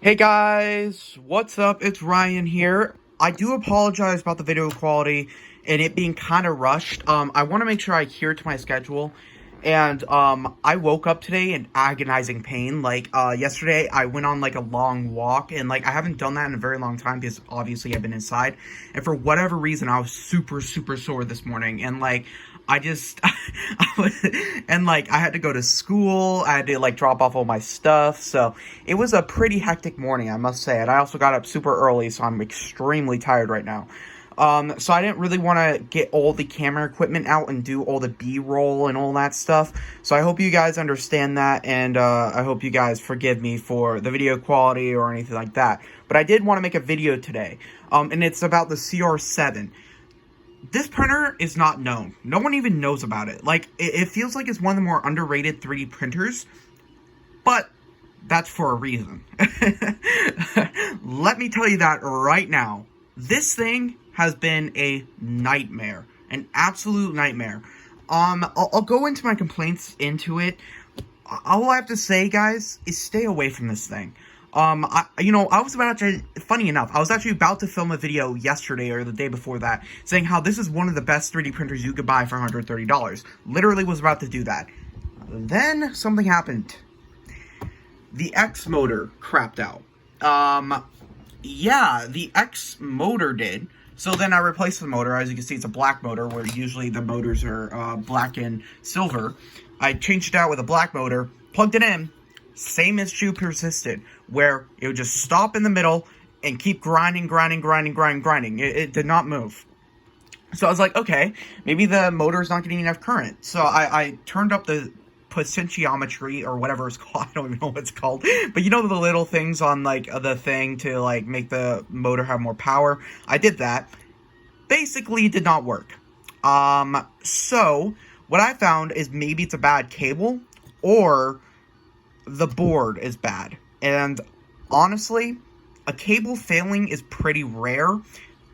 Hey guys, what's up? It's Ryan here. I do apologize about the video quality and it being kind of rushed. I want to make sure I adhere to my schedule. And I woke up today in agonizing pain. Yesterday I went on like a long walk and I haven't done that in a very long time because obviously I've been inside. And for whatever reason I was super sore this morning and I just I had to go to school. I had to drop off all my stuff. So it was a pretty hectic morning, I must say. And I also got up super early, so I'm extremely tired right now. So I didn't really want to get all the camera equipment out and do all the B-roll and all that stuff. So I hope you guys understand that, and I hope you guys forgive me for the video quality or anything like that. But I did want to make a video today, and it's about the CR-7. This printer is not known. No one even knows about it. It feels like it's one of the more underrated 3D printers, but that's for a reason. Let me tell you that right now. This thing has been a nightmare. An absolute nightmare. I'll go into my complaints into it. All I have to say, guys, is stay away from this thing. I was funny enough, I was actually about to film a video yesterday or the day before that saying how this is one of the best 3D printers you could buy for $130. Literally was about to do that. Then something happened. The X motor crapped out. Yeah, the X motor did. So then I replaced the motor. As you can see, it's a black motor, where usually the motors are black and silver. I changed it out with a black motor, plugged it in. Same issue persisted, where it would just stop in the middle and keep grinding. It did not move. So I was like, okay, maybe the motor's not getting enough current. So I turned up the potentiometry or whatever it's called. I don't even know what it's called. But you know the little things on the thing to make the motor have more power? I did that. Basically, it did not work. So what I found is maybe it's a bad cable or the board is bad. And honestly, a cable failing is pretty rare.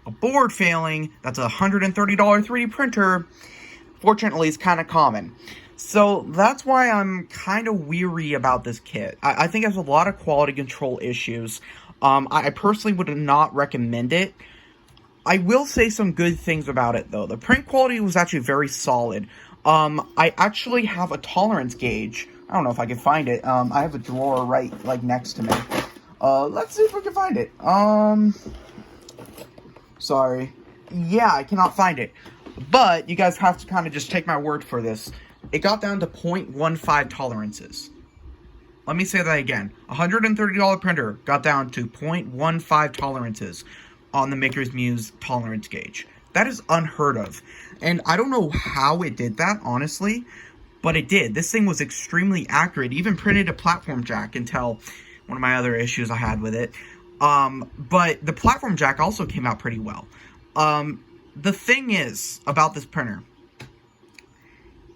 A board failing, that's a $130 3D printer, fortunately, is kind of common. So that's why I'm kind of weary about this kit. I think it has a lot of quality control issues. I personally would not recommend it. I will say some good things about it, though. The print quality was actually very solid. I actually have a tolerance gauge. I don't know if I can find it. I have a drawer right, next to me. Let's see if we can find it. Sorry. Yeah, I cannot find it. But you guys have to kind of just take my word for this. It got down to 0.15 tolerances. Let me say that again. $130 printer got down to 0.15 tolerances on the Maker's Muse tolerance gauge. That is unheard of. And I don't know how it did that, honestly, but it did. This thing was extremely accurate. It even printed a platform jack until one of my other issues I had with it. But the platform jack also came out pretty well. The thing is about this printer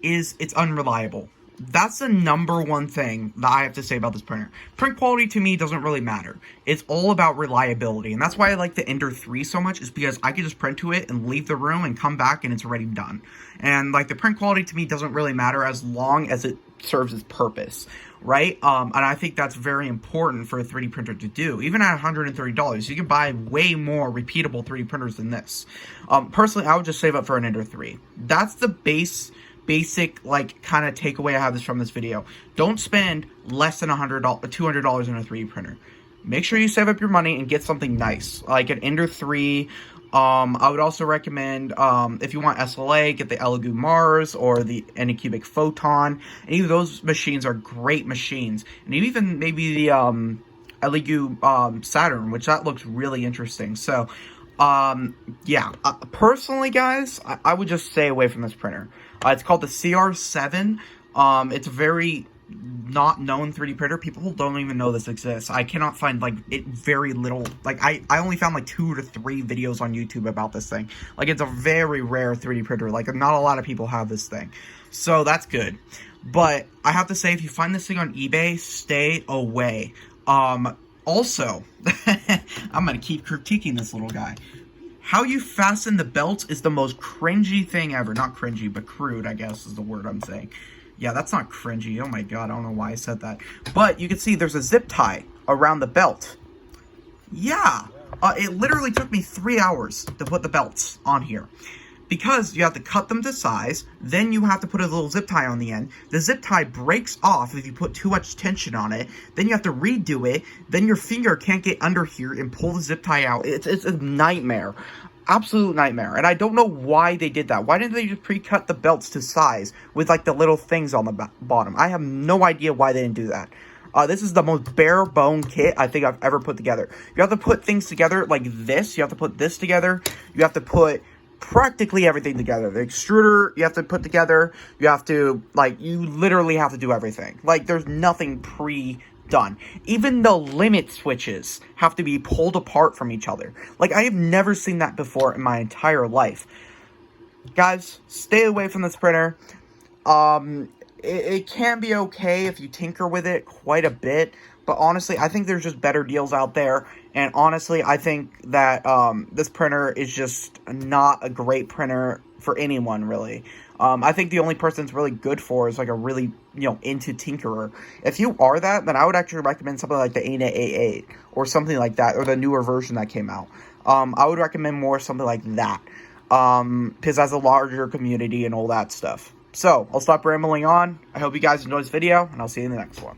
is it's unreliable. That's the number one thing that I have to say about this printer. Print quality to me doesn't really matter. It's all about reliability. And that's why I like the Ender 3 so much, is because I can just print to it and leave the room and come back and it's already done. And the print quality to me doesn't really matter as long as it serves its purpose, right? And I think that's very important for a 3D printer to do. Even at $130, you can buy way more repeatable 3D printers than this. Personally, I would just save up for an Ender 3. That's the basic kind of takeaway I have from this video. Don't spend less than $200 in a 3D printer. Make sure you save up your money and get something nice, like an Ender 3. I would also recommend, if you want SLA, get the Elegoo Mars or the Anycubic Photon. Any of those machines are great machines. And even maybe the Elegoo Saturn, which that looks really interesting. So, yeah. Personally, guys, I would just stay away from this printer. It's called the CR-7. It's a very not known 3D printer. People don't even know this exists. I cannot find it very little. I only found 2 to 3 videos on YouTube about this thing. It's a very rare 3D printer. Not a lot of people have this thing. So that's good. But I have to say, if you find this thing on eBay, stay away. Also, I'm gonna keep critiquing this little guy. How you fasten the belt is the most cringy thing ever. Not cringy, but crude, I guess, is the word I'm saying. Yeah, that's not cringy. Oh my god, I don't know why I said that. But you can see there's a zip tie around the belt. Yeah, it literally took me 3 hours to put the belts on here. Because you have to cut them to size, then you have to put a little zip tie on the end. The zip tie breaks off if you put too much tension on it. Then you have to redo it. Then your finger can't get under here and pull the zip tie out. It's a nightmare. Absolute nightmare. And I don't know why they did that. Why didn't they just pre-cut the belts to size with like the little things on the bottom? I have no idea why they didn't do that. This is the most bare bone kit I think I've ever put together. You have to put things together like this. You have to put this together. You have to put practically everything together. The extruder you have to put together. You have to, like, you literally have to do everything. Like, there's nothing pre-done. Even the limit switches have to be pulled apart from each other. Like, I have never seen that before in my entire life. Guys, stay away from this printer. It can be okay if you tinker with it quite a bit, but honestly, I think there's just better deals out there, and honestly, I think that this printer is just not a great printer for anyone, really. I think the only person it's really good for is, like, a really, into tinkerer. If you are that, then I would actually recommend something like the ANA A8, or something like that, or the newer version that came out. I would recommend more something like that, because it has a larger community and all that stuff. So, I'll stop rambling on. I hope you guys enjoyed this video, and I'll see you in the next one.